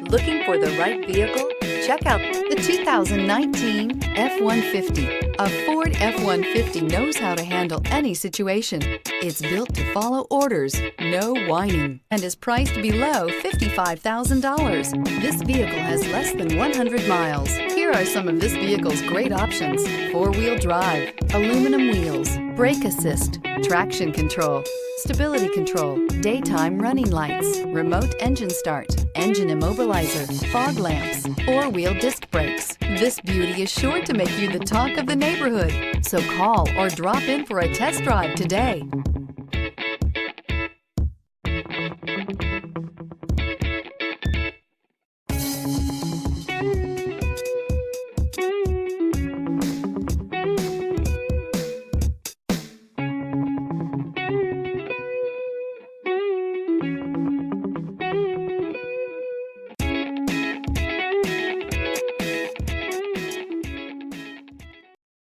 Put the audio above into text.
Looking for the right vehicle? Check out the 2019 F-150. A Ford F-150 knows how to handle any situation. It's built to follow orders, no whining, and is priced below $55,000. This vehicle has less than 100 miles. Here are some of this vehicle's great options: four-wheel drive, aluminum wheels, brake assist, traction control, stability control, daytime running lights, remote engine start, engine immobilizer, fog lamps, four-wheel disc brakes. This beauty is sure to make you the talk of the neighborhood. So call or drop in for a test drive today.